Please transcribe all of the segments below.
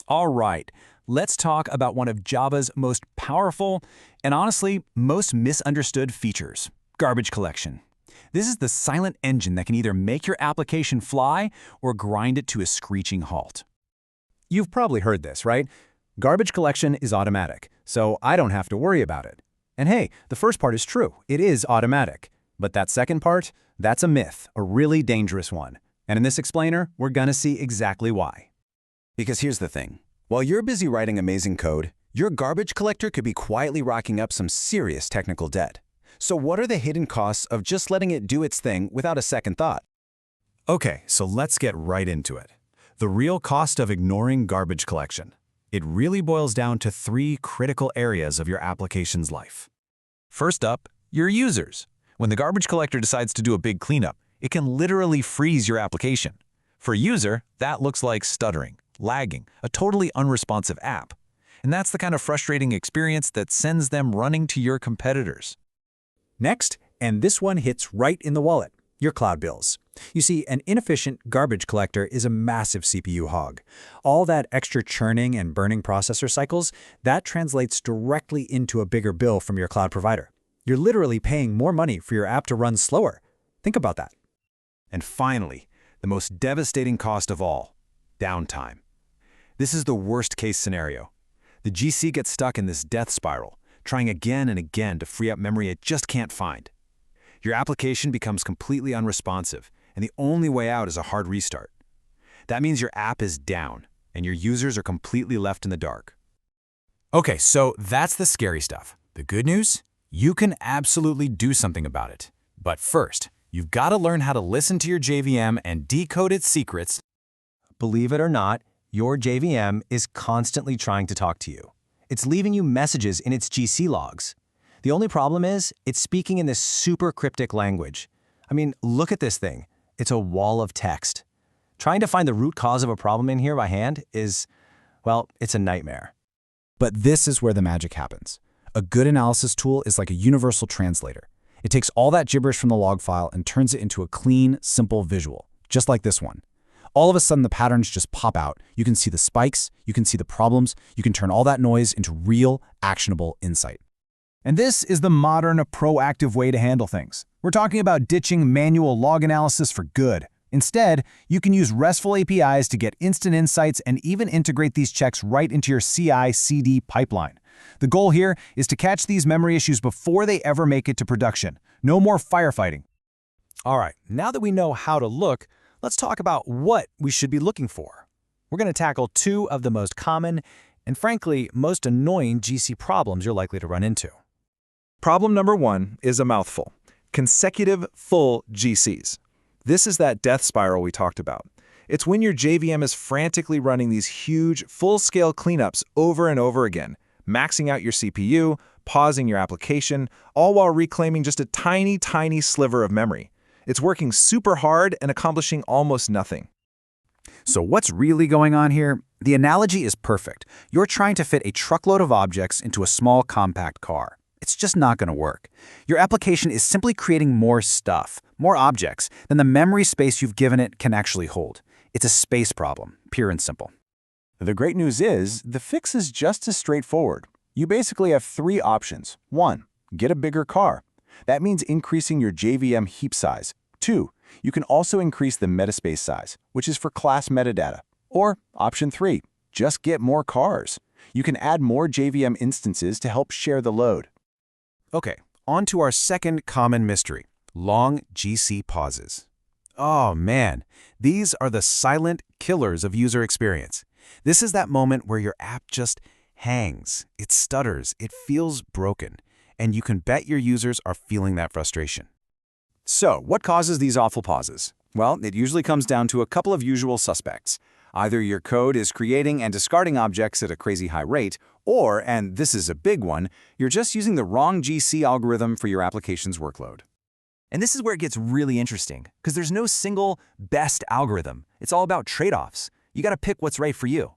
All right, let's talk about one of Java's most powerful and honestly most misunderstood features, garbage collection. This is the silent engine that can either make your application fly or grind it to a screeching halt. You've probably heard this, right? Garbage collection is automatic, so I don't have to worry about it. And hey, the first part is true. It is automatic. But that second part, that's a myth, a really dangerous one. And in this explainer, we're gonna see exactly why. Because here's the thing. While you're busy writing amazing code, your garbage collector could be quietly racking up some serious technical debt. So what are the hidden costs of just letting it do its thing without a second thought? Okay, so let's get right into it. The real cost of ignoring garbage collection. It really boils down to 3 critical areas of your application's life. First up, your users. When the garbage collector decides to do a big cleanup, it can literally freeze your application. For a user, that looks like stuttering, lagging, a totally unresponsive app. And that's the kind of frustrating experience that sends them running to your competitors. Next, and this one hits right in the wallet, your cloud bills. You see, an inefficient garbage collector is a massive CPU hog. All that extra churning and burning processor cycles, that translates directly into a bigger bill from your cloud provider. You're literally paying more money for your app to run slower. Think about that. And finally, the most devastating cost of all, downtime. This is the worst-case scenario. The GC gets stuck in this death spiral, trying again and again to free up memory it just can't find. Your application becomes completely unresponsive, and the only way out is a hard restart. That means your app is down, and your users are completely left in the dark. Okay, so that's the scary stuff. The good news? You can absolutely do something about it. But first, you've got to learn how to listen to your JVM and decode its secrets. Believe it or not, your JVM is constantly trying to talk to you. It's leaving you messages in its GC logs. The only problem is, it's speaking in this super cryptic language. I mean, look at this thing. It's a wall of text. Trying to find the root cause of a problem in here by hand is, well, it's a nightmare. But this is where the magic happens. A good analysis tool is like a universal translator. It takes all that gibberish from the log file and turns it into a clean, simple visual, just like this one. All of a sudden, the patterns just pop out. You can see the spikes, you can see the problems, you can turn all that noise into real, actionable insight. And this is the modern, proactive way to handle things. We're talking about ditching manual log analysis for good. Instead, you can use RESTful APIs to get instant insights and even integrate these checks right into your CI/CD pipeline. The goal here is to catch these memory issues before they ever make it to production. No more firefighting. All right, now that we know how to look, let's talk about what we should be looking for. We're going to tackle 2 of the most common and, frankly, most annoying GC problems you're likely to run into. Problem number 1 is a mouthful: consecutive full GCs. This is that death spiral we talked about. It's when your JVM is frantically running these huge, full-scale cleanups over and over again, maxing out your CPU, pausing your application, all while reclaiming just a tiny, tiny sliver of memory. It's working super hard and accomplishing almost nothing. So what's really going on here? The analogy is perfect. You're trying to fit a truckload of objects into a small, compact car. It's just not going to work. Your application is simply creating more stuff, more objects, than the memory space you've given it can actually hold. It's a space problem, pure and simple. The great news is, the fix is just as straightforward. You basically have 3 options. 1, get a bigger car. That means increasing your JVM heap size. 2, you can also increase the metaspace size, which is for class metadata. Or option 3, just get more cars. You can add more JVM instances to help share the load. Okay, on to our second common mystery, long GC pauses. Oh man, these are the silent killers of user experience. This is that moment where your app just hangs, it stutters, it feels broken, and you can bet your users are feeling that frustration. So, what causes these awful pauses? Well, it usually comes down to a couple of usual suspects. Either your code is creating and discarding objects at a crazy high rate, or, and this is a big one, you're just using the wrong GC algorithm for your application's workload. And this is where it gets really interesting, because there's no single best algorithm. It's all about trade-offs. You got to pick what's right for you.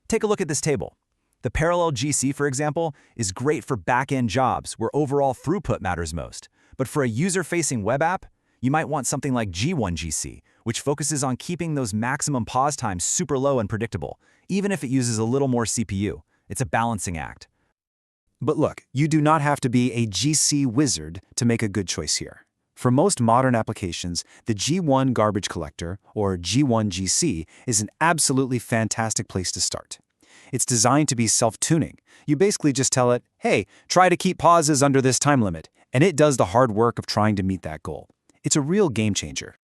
Take a look at this table. The parallel GC, for example, is great for back-end jobs where overall throughput matters most. But for a user-facing web app, you might want something like G1GC, which focuses on keeping those maximum pause times super low and predictable, even if it uses a little more CPU. It's a balancing act. But look, you do not have to be a GC wizard to make a good choice here. For most modern applications, the G1 garbage collector, or G1 GC, is an absolutely fantastic place to start. It's designed to be self-tuning. You basically just tell it, hey, try to keep pauses under this time limit, and it does the hard work of trying to meet that goal. It's a real game changer.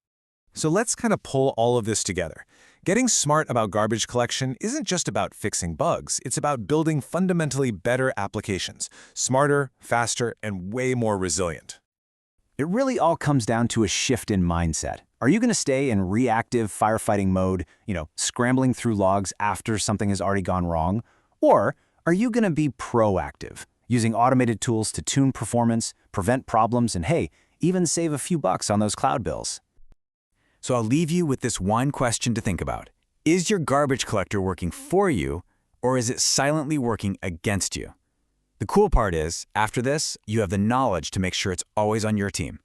So let's kind of pull all of this together. Getting smart about garbage collection isn't just about fixing bugs, it's about building fundamentally better applications, smarter, faster, and way more resilient. It really all comes down to a shift in mindset. Are you going to stay in reactive firefighting mode, scrambling through logs after something has already gone wrong? Or are you going to be proactive, using automated tools to tune performance, prevent problems, and hey, even save a few bucks on those cloud bills? So I'll leave you with this one question to think about. Is your garbage collector working for you, or is it silently working against you? The cool part is, after this, you have the knowledge to make sure it's always on your team.